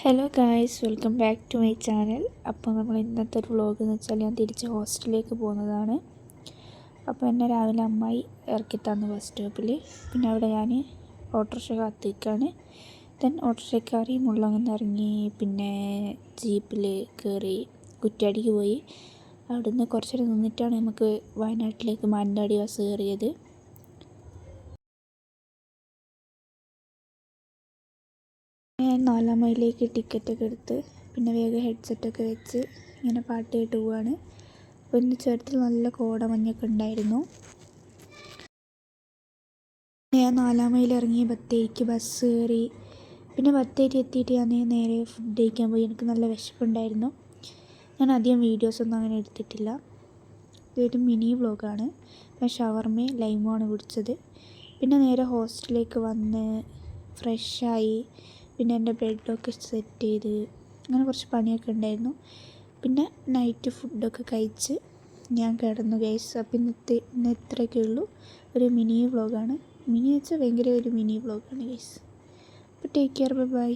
Hello guys, welcome back to my channel. അപ്പോൾ നമ്മൾ ഇന്നത്തെ ഒരു വ്ളോഗ് എന്ന് വെച്ചാൽ ഞാൻ തിരിച്ച് ഹോസ്റ്റലിലേക്ക് പോകുന്നതാണ്. അപ്പോൾ എന്നെ രാവിലെ അമ്മായി ഇറക്കി തന്നു ബസ് സ്റ്റോപ്പിൽ. പിന്നെ അവിടെ ഞാൻ ഓട്ടോറിക്ഷ കാത്തിരിക്കുകയാണ്. ദെൻ ഓട്ടോറിക്ഷ കയറി മുള്ളങ്ങന്ന് ഇറങ്ങി, പിന്നെ ജീപ്പിൽ കയറി കുറ്റ്യാടിക്ക് പോയി. അവിടുന്ന് കുറച്ച് നേരം നിന്നിട്ടാണ് നമുക്ക് വയനാട്ടിലേക്ക് മാനന്തവാടി ബസ് കയറിയത്. ഞാൻ 4 മൈലിലേക്ക് ടിക്കറ്റൊക്കെ എടുത്ത് പിന്നെ വേഗം ഹെഡ്സെറ്റൊക്കെ വെച്ച് ഇങ്ങനെ പാട്ട് കേട്ട് പോവാണ്. അപ്പോൾ ഇന്ന് ചുരത്തിൽ നല്ല കോടമഞ്ഞൊക്കെ ഉണ്ടായിരുന്നു. ഞാൻ 4 മൈൽ ഇറങ്ങി ബത്തേരിക്ക് ബസ് കയറി. പിന്നെ ബത്തേരി എത്തിയിട്ട് ഞാൻ നേരെ ഫുഡ് കഴിക്കാൻ പോയി. എനിക്ക് നല്ല വിശപ്പുണ്ടായിരുന്നു. ഞാൻ അധികം വീഡിയോസൊന്നും അങ്ങനെ എടുത്തിട്ടില്ല. ഇതൊരു മിനി വ്ളോഗാണ്. ഞാൻ ഷവർമയും ലൈമുമാണ് കുടിച്ചത്. പിന്നെ നേരെ ഹോസ്റ്റലിലേക്ക് വന്ന് ഫ്രഷായി. പിന്നെ എൻ്റെ ബെഡൊക്കെ സെറ്റ് ചെയ്ത് അങ്ങനെ കുറച്ച് പണിയൊക്കെ ഉണ്ടായിരുന്നു. പിന്നെ നൈറ്റ് ഫുഡൊക്കെ കഴിച്ച് ഞാൻ കിടന്നു ഗൈസ്. അപ്പോൾ ഇന്ന് ഇത്രയൊക്കെ ഉള്ളൂ. ഒരു മിനി വ്ളോഗാണ്. മിനി വെച്ചാൽ ഭയങ്കര ഒരു മിനി വ്ളോഗാണ് ഗൈസ്. അപ്പോൾ ടേക്ക് കെയർ, ബൈ.